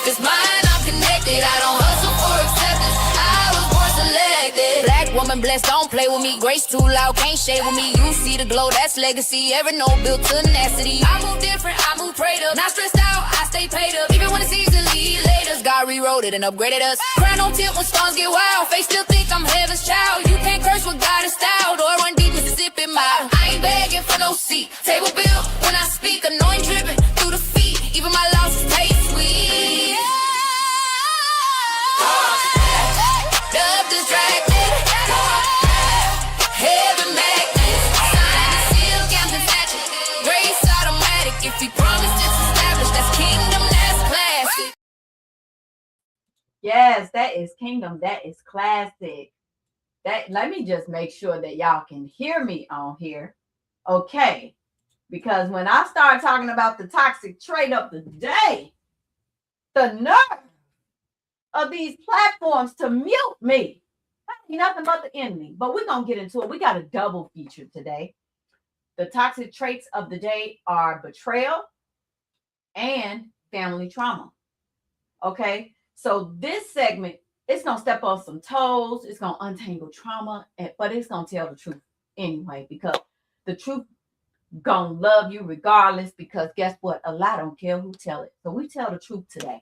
If it's mine, I'm connected. I don't hustle for acceptance. I was born selected. Black woman blessed, don't play with me. Grace too loud, can't shade with me. You see the glow, that's legacy. Every note built tenacity. I move different, I move prayed up. Not stressed out, I stay paid up. Even when the season lead later, God rewrote it and upgraded us. Crown on tilt when storms get wild. Face still think I'm heaven's child. You can't curse with God is styled or run deep Mississippi mile. I ain't begging for no seat. Table bill when I speak, anointing dripping through the feet. Even my losses taste sweet. Love distracted. Heaven magnet. Sign the seal, counting magic. Grace automatic. If he promised it's established, that's kingdom, that's classic. Yes, that is kingdom. That is classic. That, let me just make sure that y'all can hear me on here. Okay. Because when I start talking about the toxic trait of the day, the nerve of these platforms to mute me, that ain't nothing but the enemy. But we're going to get into it. We got a double feature today. The toxic traits of the day are betrayal and family trauma. Okay. So this segment, it's going to step on some toes. It's going to untangle trauma, but it's going to tell the truth anyway, because the truth gonna love you regardless, because guess what? A lie don't care who tell it. So we tell the truth today.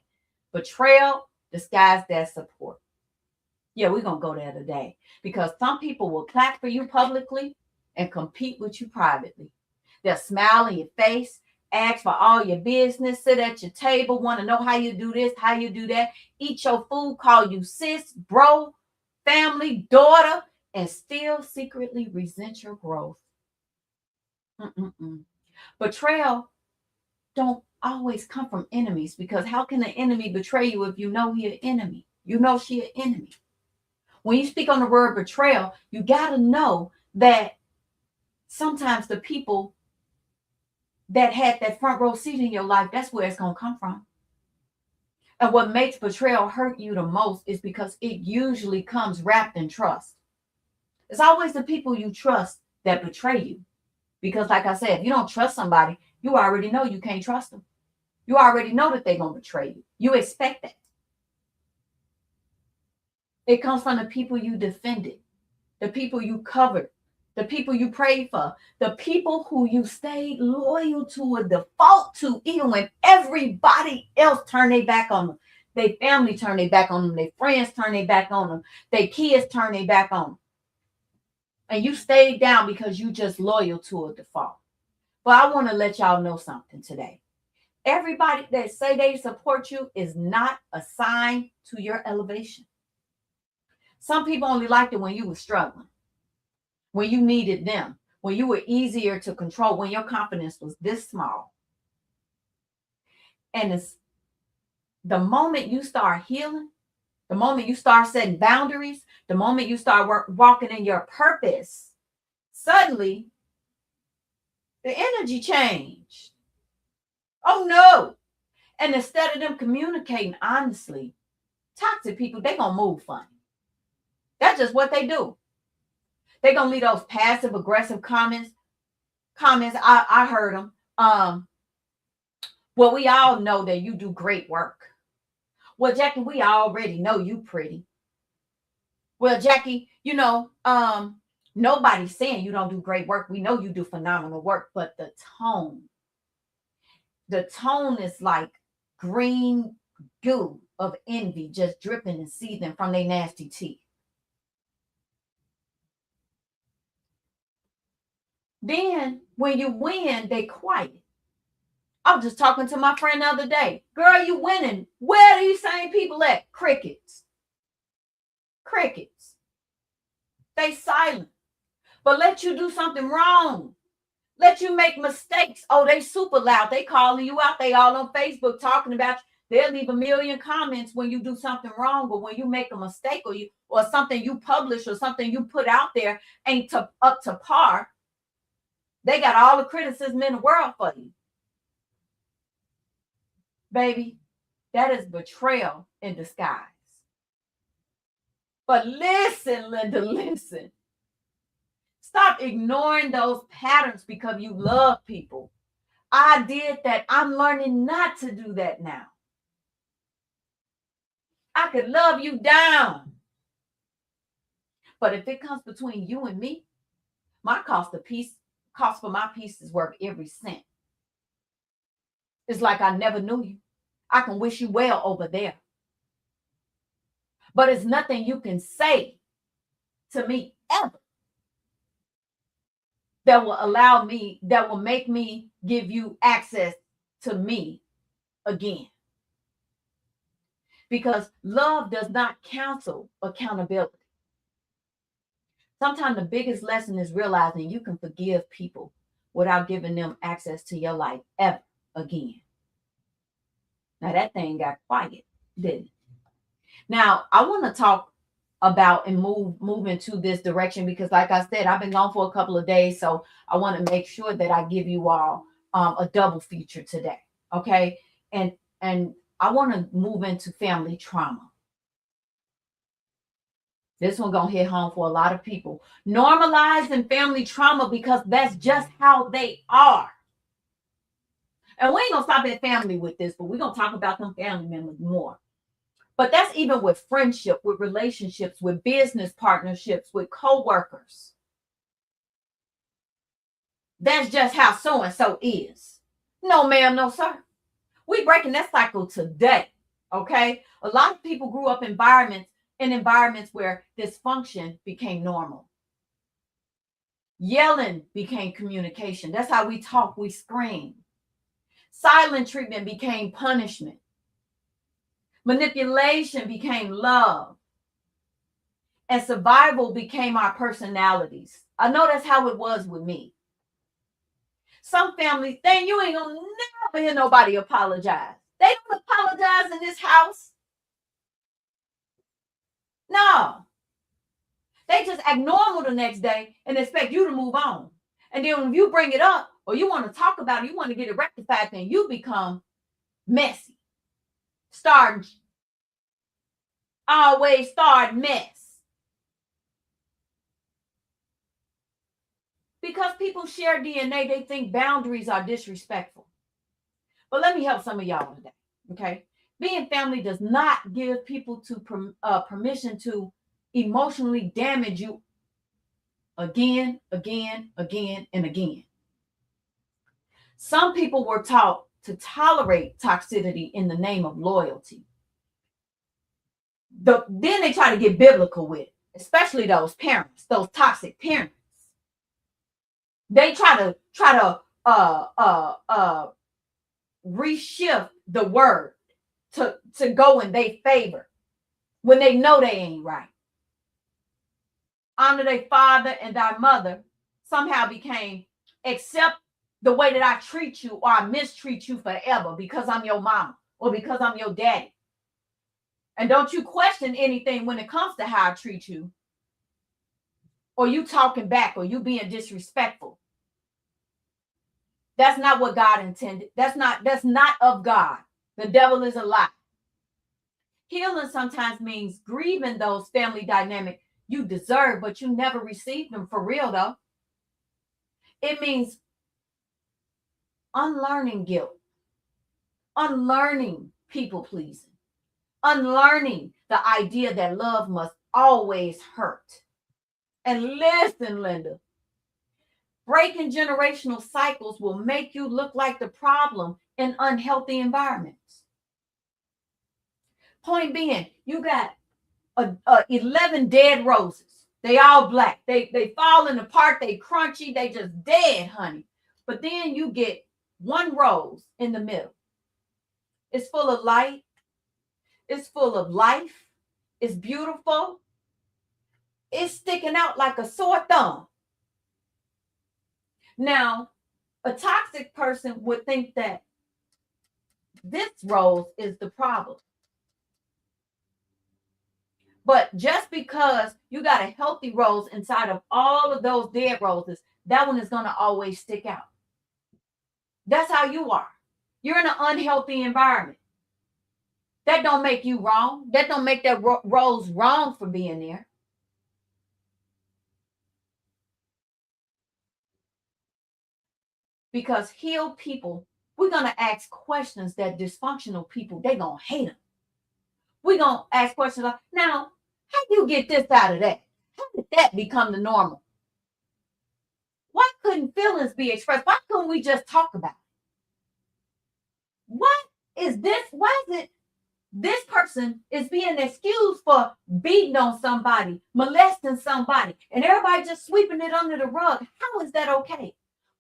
Betrayal disguised as support. Yeah, we're gonna go there today, because some people will clap for you publicly and compete with you privately. They'll smile in your face, ask for all your business, sit at your table, want to know how you do this, how you do that, eat your food, call you sis, bro, family, daughter, and still secretly resent your growth. Betrayal don't always come from enemies, because how can an enemy betray you if you know he an enemy? You know she an enemy. When you speak on the word betrayal, you got to know that sometimes the people that had that front row seat in your life, that's where it's going to come from. And what makes betrayal hurt you the most is because it usually comes wrapped in trust. It's always the people you trust that betray you. Because like I said, if you don't trust somebody, you already know you can't trust them. You already know that they're going to betray you. You expect that. It comes from the people you defended, the people you covered, the people you prayed for, the people who you stayed loyal to or default to, even when everybody else turned their back on them. Their family turned their back on them. Their friends turned their back on them. Their kids turned their back on them. And you stayed down because you just loyal to a default. But I want to let y'all know something today. Everybody that say they support you is not a sign to your elevation. Some people only liked it when you were struggling, when you needed them, when you were easier to control, when your confidence was this small. And it's the moment you start healing, the moment you start setting boundaries, the moment you start walking in your purpose, suddenly the energy changed. Oh no. And instead of them communicating honestly, toxic people, they're going to move funny. That's just what they do. They're going to leave those passive aggressive comments. I heard them. Well, we all know that you do great work. Well, Jackie, we already know you pretty. Well, Jackie, you know, nobody's saying you don't do great work. We know you do phenomenal work, but the tone is like green goo of envy just dripping and seething from their nasty teeth. Then when you win, they quiet. I was just talking to my friend the other day. Girl, you winning. Where are these same people at? Crickets. Crickets. They silent. But let you do something wrong. Let you make mistakes. Oh, they super loud. They calling you out. They all on Facebook talking about you. They'll leave a million comments when you do something wrong, but when you make a mistake or something you publish or something you put out there ain't up to par, they got all the criticism in the world for you. Baby, that is betrayal in disguise. But listen, Linda, listen. Stop ignoring those patterns because you love people. I did that. I'm learning not to do that now. I could love you down. But if it comes between you and me, my cost for my peace is worth every cent. It's like I never knew you. I can wish you well over there. But it's nothing you can say to me ever that will make me give you access to me again. Because love does not cancel accountability. Sometimes the biggest lesson is realizing you can forgive people without giving them access to your life ever again. Now that thing got quiet, didn't it? Now I want to talk about and move into this direction because, like I said, I've been gone for a couple of days, so I want to make sure that I give you all a double feature today. Okay, and I want to move into family trauma. This one gonna hit home for a lot of people. Normalizing family trauma because that's just how they are. And we ain't gonna stop at family with this, but we're gonna talk about them family members more. But that's even with friendship, with relationships, with business partnerships, with co-workers. That's just how so-and-so is. No, ma'am, no, sir. We breaking that cycle today. Okay. A lot of people grew up in environments where dysfunction became normal. Yelling became communication. That's how we talk, we scream. Silent treatment became punishment. Manipulation became love. And survival became our personalities. I know that's how it was with me. Some families, then you ain't gonna never hear nobody apologize. They don't apologize in this house. No. They just act normal the next day and expect you to move on. And then when you bring it up or you want to talk about it, you want to get it rectified, then you become messy. Always start mess. Because people share DNA, they think boundaries are disrespectful. But let me help some of y'all today, okay? Being family does not give people permission to emotionally damage you again, and again. Some people were taught to tolerate toxicity in the name of loyalty. Then they try to get biblical with it, especially those parents, those toxic parents. They try to reshift the word to go in their favor when they know they ain't right. Honor thy father and thy mother somehow became accept the way that I treat you or I mistreat you forever because I'm your mama or because I'm your daddy. And don't you question anything when it comes to how I treat you or you talking back or you being disrespectful. That's not what God intended. That's not of God. The devil is a lie. Healing sometimes means grieving those family dynamics you deserve, but you never received them for real, though. It means unlearning guilt, unlearning people pleasing, unlearning the idea that love must always hurt. And listen, Linda, breaking generational cycles will make you look like the problem in unhealthy environments. Point being, you got 11 dead roses. They all black. They falling apart. They crunchy. They just dead, honey. But then you get one rose in the middle. It's full of light. It's full of life. It's beautiful. It's sticking out like a sore thumb. Now, a toxic person would think that this rose is the problem. But just because you got a healthy rose inside of all of those dead roses, that one is going to always stick out. That's how you are. You're in an unhealthy environment. That don't make you wrong. That don't make that rose wrong for being there. Because healed people, we're going to ask questions that dysfunctional people, they're going to hate them. We're going to ask questions like, now, how do you get this out of that? How did that become the normal? Why couldn't feelings be expressed? Why couldn't we just talk about it? What is this? Why is it this person is being excused for beating on somebody, molesting somebody, and everybody just sweeping it under the rug? How is that okay?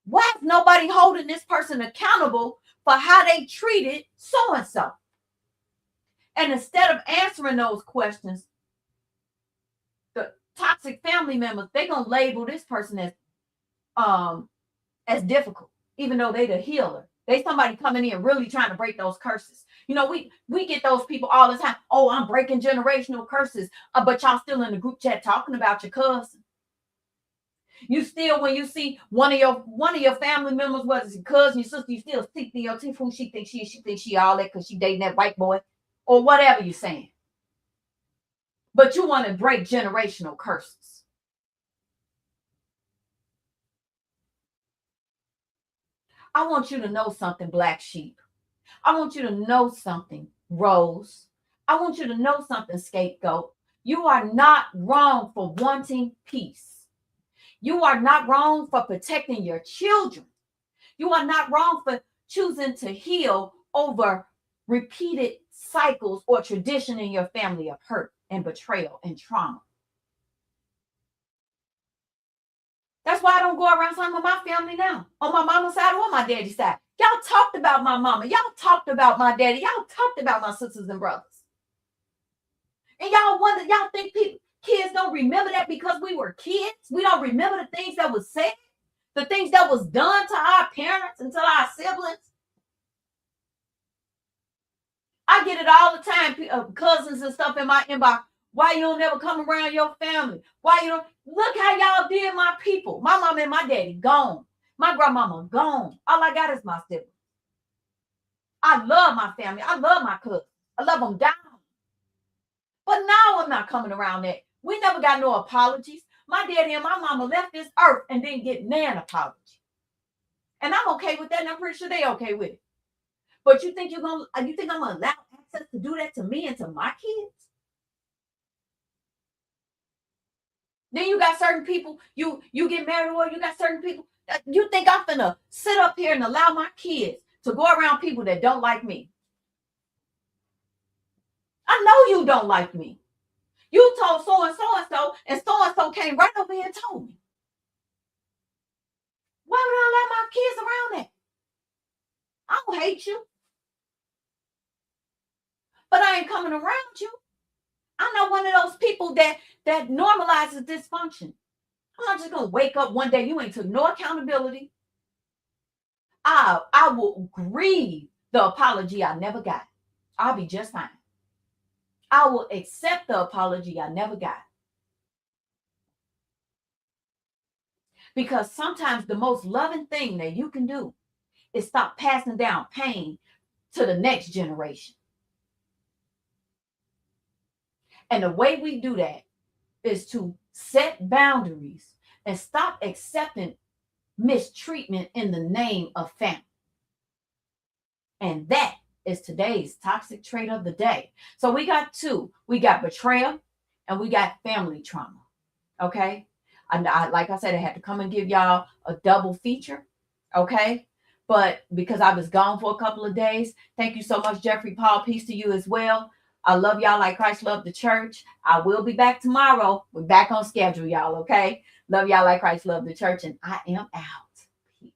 Why is nobody holding this person accountable for how they treated so-and-so? And instead of answering those questions, the toxic family members, they're going to label this person as difficult, even though they the healer. They somebody coming in really trying to break those curses. You know, we get those people all the time. Oh, I'm breaking generational curses, but y'all still in the group chat talking about your cousin. You still, when you see one of your family members, whether it's your cousin, your sister, you still stick to your teeth who she thinks she all that because she dating that white boy or whatever you're saying. But you want to break generational curses. I want you to know something, black sheep. I want you to know something, Rose. I want you to know something, scapegoat. You are not wrong for wanting peace. You are not wrong for protecting your children. You are not wrong for choosing to heal over repeated cycles or tradition in your family of hurt and betrayal and trauma. That's why I don't go around some of my family now, on my mama's side or my daddy's side. Y'all talked about my mama. Y'all talked about my daddy. Y'all talked about my sisters and brothers. And y'all wonder, y'all think kids don't remember that because we were kids? We don't remember the things that was said, the things that was done to our parents and to our siblings. I get it all the time, cousins and stuff in my inbox. Why you don't never come around your family? Why you don't? Look how y'all did my people. My mom and my daddy gone. My grandmama gone. All I got is my siblings. I love my family. I love my cousins. I love them down. But now I'm not coming around that. We never got no apologies. My daddy and my mama left this earth and didn't get nan apology. And I'm okay with that, and I'm pretty sure they okay with it. But you think I'm gonna allow access to do that to me and to my kids? Then you got certain people, you get married or you got certain people, you think I'm gonna sit up here and allow my kids to go around people that don't like me? I know you don't like me. You told so-and-so, and so-and-so came right over here and told me. Why would I allow my kids around that? I don't hate you. But I ain't coming around you. I'm not one of those people that normalizes dysfunction. I'm not just going to wake up one day, you ain't took no accountability. I will grieve the apology I never got. I'll be just fine. I will accept the apology I never got. Because sometimes the most loving thing that you can do is stop passing down pain to the next generation. And the way we do that is to set boundaries and stop accepting mistreatment in the name of family. And that is today's toxic trait of the day. So we got two. We got betrayal and we got family trauma. Okay? And like I said, I had to come and give y'all a double feature. Okay? But because I was gone for a couple of days, thank you so much, Jeffrey Paul. Peace to you as well. I love y'all like Christ loved the church. I will be back tomorrow. We're back on schedule, y'all, okay? Love y'all like Christ loved the church, and I am out. Peace.